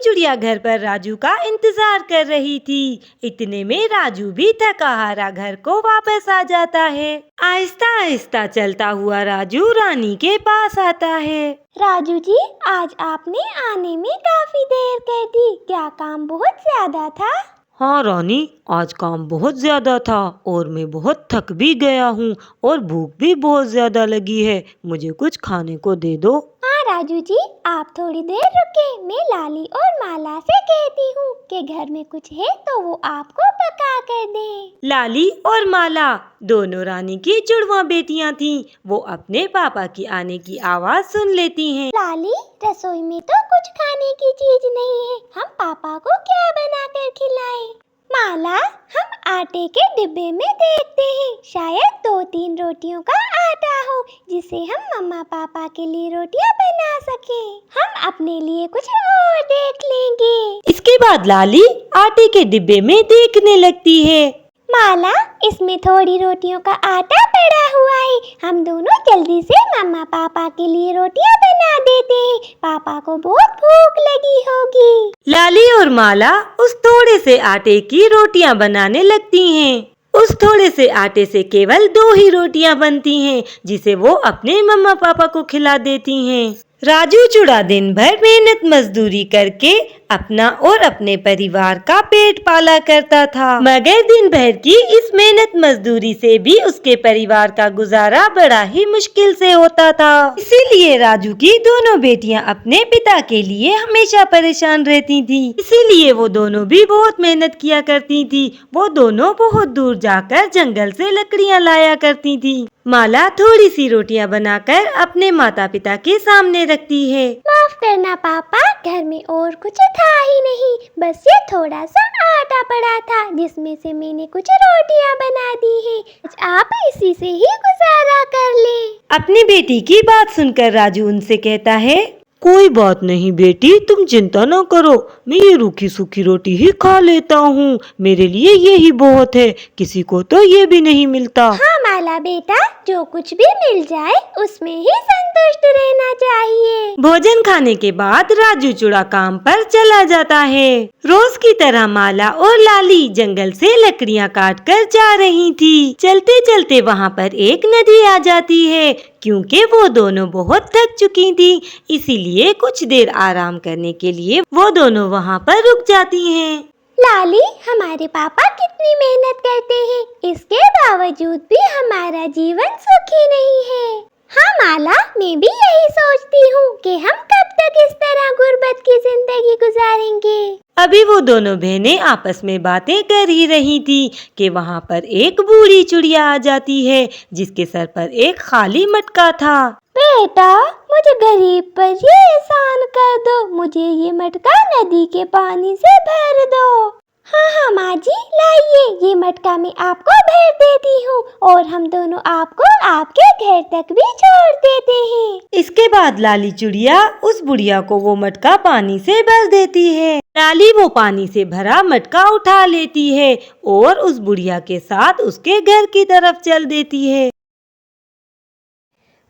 चिड़िया घर पर राजू का इंतजार कर रही थी। इतने में राजू भी थका हारा घर को वापस आ जाता है। आहिस्ता आहिस्ता चलता हुआ राजू रानी के पास आता है। राजू जी, आज आपने आने में काफी देर कर दी, क्या काम बहुत ज्यादा था? हाँ रानी, आज काम बहुत ज्यादा था और मैं बहुत थक भी गया हूँ और भूख भी बहुत ज्यादा लगी है। मुझे कुछ खाने को दे दो। हाँ राजू जी, आप थोड़ी देर रुके, मैं लाली और माला से कहती हूँ कि घर में कुछ है तो वो आपको पका कर दें। लाली और माला दोनों रानी की जुड़वा बेटियां थीं। वो अपने पापा की आने की आवाज सुन लेती हैं। लाली, रसोई में तो कुछ खाने की चीज नहीं है, हम पापा को क्या बना कर खिलाएं? माला, हम आटे के डिब्बे में देखते हैं, शायद 2-3 रोटियों का आटा हो जिसे हम मम्मा पापा के लिए रोटियां बना सकें। हम अपने लिए कुछ और देख लेंगे। इसके बाद लाली आटे के डिब्बे में देखने लगती है। माला, इसमें थोड़ी रोटियों का आटा पड़ा हुआ है, हम दोनों जल्दी से मम्मा पापा के लिए रोटियां बना देते हैं, पापा को बहुत भूख लगी होगी। लाली और माला उस थोड़े से आटे की रोटियां बनाने लगती हैं। उस थोड़े से आटे से केवल 2 ही रोटियां बनती हैं, जिसे वो अपने मम्मा पापा को खिला देती हैं। राजू चुड़ा दिन भर मेहनत मजदूरी करके अपना और अपने परिवार का पेट पाला करता था, मगर दिन भर की इस मेहनत मजदूरी से भी उसके परिवार का गुजारा बड़ा ही मुश्किल से होता था। इसीलिए राजू की दोनों बेटियां अपने पिता के लिए हमेशा परेशान रहती थीं। इसीलिए वो दोनों भी बहुत मेहनत किया करती थी। वो दोनों बहुत दूर जाकर जंगल से लकड़ियां लाया करती थी। माला थोड़ी सी रोटियां बनाकर अपने माता पिता के सामने रखती है। माफ करना पापा, घर में और कुछ था ही नहीं, बस ये थोड़ा सा आटा पड़ा था जिसमें से मैंने कुछ रोटियां बना दी हैं। आप इसी से ही गुजारा कर लें। अपनी बेटी की बात सुनकर राजू उनसे कहता है, कोई बात नहीं बेटी, तुम चिंता न करो, मैं ये रूखी सूखी रोटी ही खा लेता हूँ। मेरे लिए यही बहुत है, किसी को तो ये भी नहीं मिलता। हाँ माला बेटा, जो कुछ भी मिल जाए उसमें ही संतुष्ट रहना चाहिए। भोजन खाने के बाद राजू चुड़ा काम पर चला जाता है। रोज की तरह माला और लाली जंगल से लकड़ियाँ काट कर जा रही थी। चलते चलते वहाँ पर एक नदी आ जाती है। क्योंकि वो दोनों बहुत थक चुकी थी, इसीलिए कुछ देर आराम करने के लिए वो दोनों वहाँ पर रुक जाती हैं। लाली, हमारे पापा कितनी मेहनत करते हैं, इसके बावजूद भी हमारा जीवन सुखी नहीं है। हाँ माला, मैं भी यही सोचती हूँ कि हम कब तक इस तरह गुर्बत की जिंदगी गुजारेंगे। अभी वो दोनों बहनें आपस में बातें कर ही रही थी कि वहाँ पर एक बूढ़ी चिड़िया आ जाती है, जिसके सर पर एक खाली मटका था। बेटा, मुझे गरीब पर ये एहसान कर दो, मुझे ये मटका नदी के पानी से भर दो। हाँ हाँ माँ जी, लाइए, ये मटका मैं आपको भर देती हूँ और हम दोनों आपको आपके घर तक भी छोड़ देते हैं। इसके बाद लाली चिड़िया उस बुढ़िया को वो मटका पानी से भर देती है। लाली वो पानी से भरा मटका उठा लेती है और उस बुढ़िया के साथ उसके घर की तरफ चल देती है।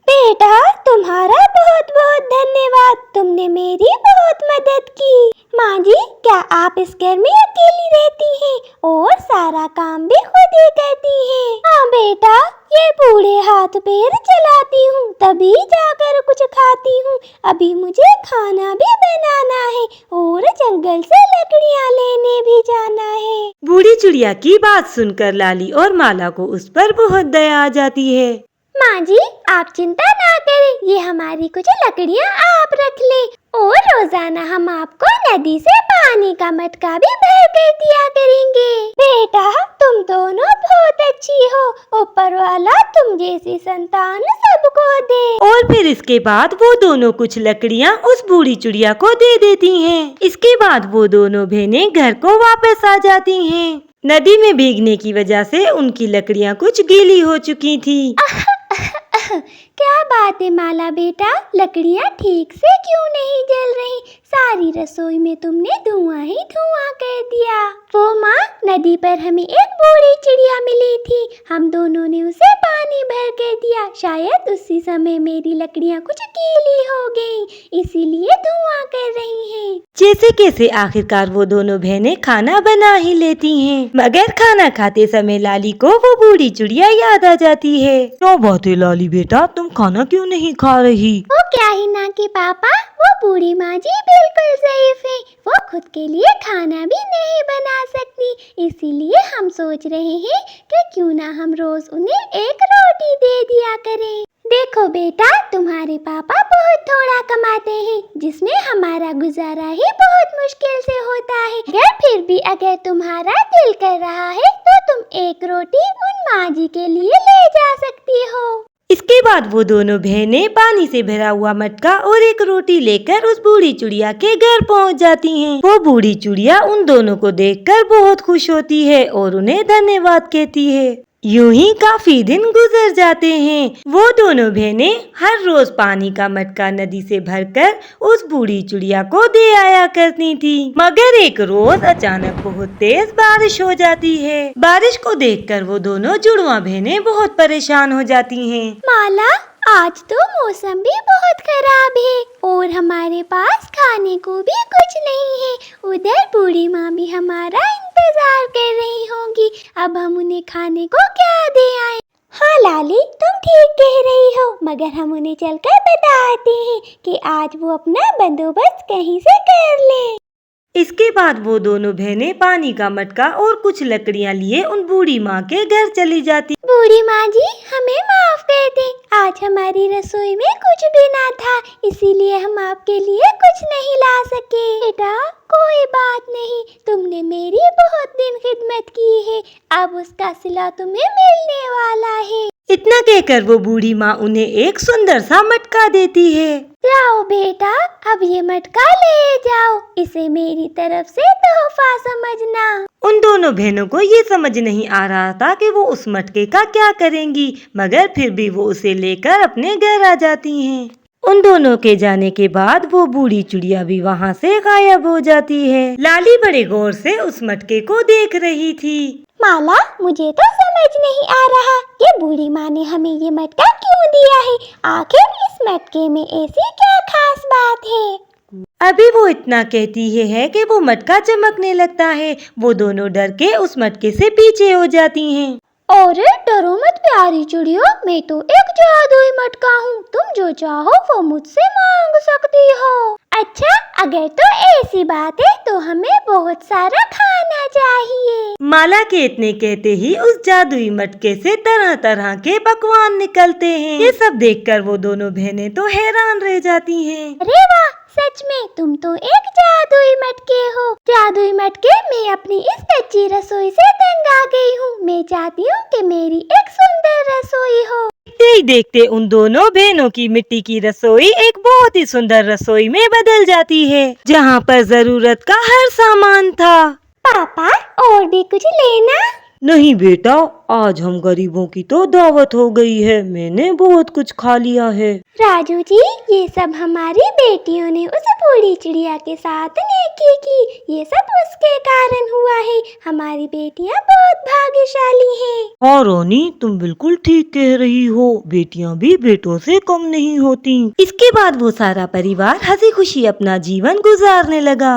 बेटा, तुम्हारा बहुत बहुत धन्यवाद, तुमने मेरी बहुत मदद की। माँ जी, क्या आप इस घर में अकेली रहती हैं और सारा काम भी खुद ही करती हैं? हाँ बेटा, ये बूढ़े हाथ पैर चलाती हूँ, तभी जाकर कुछ खाती हूँ। अभी मुझे खाना भी बनाना है और जंगल से लकड़ियाँ लेने भी जाना है। बूढ़ी चिड़िया की बात सुनकर लाली और माला को उस पर बहुत दया आ जाती है। माँ जी, आप चिंता ना करें, ये हमारी कुछ लकड़ियाँ आप रख लें और रोजाना हम आपको नदी से पानी का मटका भी भर कर दिया करेंगे। बेटा, तुम दोनों बहुत अच्छी हो, ऊपर वाला तुम जैसी संतान सबको दे। और फिर इसके बाद वो दोनों कुछ लकड़ियाँ उस बूढ़ी चिड़िया को दे देती हैं। इसके बाद वो दोनों बहनें घर को वापस आ जाती हैं। नदी में भीगने की वजह से उनकी लकड़ियाँ कुछ गीली हो चुकी थी। क्या बात है माला बेटा, लकड़ियाँ ठीक से क्यों नहीं जल रही? सारी रसोई में तुमने धुआं ही धुआं कर दिया। वो माँ, नदी पर हमें एक बूढ़ी चिड़िया मिली थी, हम दोनों ने उसे पानी भर कर दिया, शायद उसी समय मेरी लकड़ियाँ कुछ गीली हो गई, इसीलिए धुआं कर रही हैं। जैसे कैसे आखिरकार वो दोनों बहनें खाना बना ही लेती हैं, मगर खाना खाते समय लाली को वो बूढ़ी चिड़िया याद आ जाती है। क्या बात है लाली बेटा, तुम खाना क्यों नहीं खा रही? वो क्या ही ना कि पापा, वो बूढ़ी माँ जी बिल्कुल ज़ईफ है, वो खुद के लिए खाना भी नहीं बना सकती, इसीलिए हम सोच रहे हैं कि क्यों ना हम रोज उन्हें एक रोटी दे दिया करें। देखो बेटा, तुम्हारे पापा बहुत थोड़ा कमाते हैं, जिसमें हमारा गुजारा ही बहुत मुश्किल से होता है, मगर फिर भी अगर तुम्हारा दिल कर रहा है तो तुम एक रोटी उन माँ जी के लिए ले जा सकती हो। इसके बाद वो दोनों बहनें पानी से भरा हुआ मटका और एक रोटी लेकर उस बूढ़ी चिड़िया के घर पहुंच जाती हैं। वो बूढ़ी चिड़िया उन दोनों को देखकर बहुत खुश होती है और उन्हें धन्यवाद कहती है। यूं ही काफी दिन गुजर जाते हैं। वो दोनों बहनें हर रोज पानी का मटका नदी से भरकर उस बूढ़ी चिड़िया को दे आया करती थी, मगर एक रोज अचानक बहुत तेज बारिश हो जाती है। बारिश को देखकर वो दोनों जुड़वा बहनें बहुत परेशान हो जाती हैं। माला, आज तो मौसम भी बहुत खराब है और हमारे पास खाने को भी कुछ नहीं है। उधर बूढ़ी माँ भी हमारा इंतजार कर रही होंगी, अब हम उन्हें खाने को क्या दे आए? हाँ लाली, तुम ठीक कह रही हो, मगर हम उन्हें चलकर बताते हैं कि आज वो अपना बंदोबस्त कहीं से कर लें। इसके बाद वो दोनों बहनें पानी का मटका और कुछ लकड़ियाँ लिए उन बूढ़ी माँ के घर चली जाती। बूढ़ी माँ जी, हमें माफ कर दें, आज हमारी रसोई में कुछ भी ना था, इसीलिए हम आपके लिए कुछ नहीं ला सके। बेटा कोई बात नहीं, तुमने मेरी बहुत दिन खिदमत की है, अब उसका सिला तुम्हें मिलने वाला है। इतना कहकर वो बूढ़ी माँ उन्हें एक सुंदर सा मटका देती है। जाओ बेटा, अब ये मटका ले जाओ, इसे मेरी तरफ से तोहफा समझना। उन दोनों बहनों को ये समझ नहीं आ रहा था कि वो उस मटके का क्या करेंगी, मगर फिर भी वो उसे लेकर अपने घर आ जाती हैं। उन दोनों के जाने के बाद वो बूढ़ी चिड़िया भी वहाँ से गायब हो जाती है। लाली बड़े गौर से उस मटके को देख रही थी। माला, मुझे तो समझ नहीं आ रहा कि बूढ़ी माँ ने हमें ये मटका क्यों दिया है, आखिर इस मटके में ऐसी क्या खास बात है? अभी वो इतना कहती है कि वो मटका चमकने लगता है। वो दोनों डर के उस मटके से पीछे हो जाती हैं। और डरो मत प्यारी चिड़िया, मैं तो एक जादुई मटका हूँ, तुम जो चाहो वो मुझसे मांग सकती हो। अच्छा, अगर तो ऐसी बात है तो हमें बहुत सारा खाना चाहिए। माला के इतने कहते ही उस जादुई मटके से तरह तरह के पकवान निकलते हैं। ये सब देखकर वो दोनों बहनें तो हैरान रह जाती हैं। अरे वाह, सच में तुम तो एक जादुई मटके हो। जादुई मटके, मैं अपनी इस कच्ची रसोई से तंग आ गई हूँ, मैं चाहती हूँ कि मेरी एक सुंदर रसोई हो। देखते ही देखते उन दोनों बहनों की मिट्टी की रसोई एक बहुत ही सुंदर रसोई में बदल जाती है, जहाँ पर जरूरत का हर सामान था। पापा, और भी कुछ लेना? नहीं बेटा, आज हम गरीबों की तो दावत हो गई है, मैंने बहुत कुछ खा लिया है। राजू जी, ये सब हमारी बेटियों ने उस बूढ़ी चिड़िया के साथ नेकी की, ये सब उसके कारण हुआ है। हमारी बेटियां बहुत भाग्यशाली हैं। हाँ रोनी, तुम बिल्कुल ठीक कह रही हो, बेटियां भी बेटों से कम नहीं होती। इसके बाद वो सारा परिवार हंसी खुशी अपना जीवन गुजारने लगा।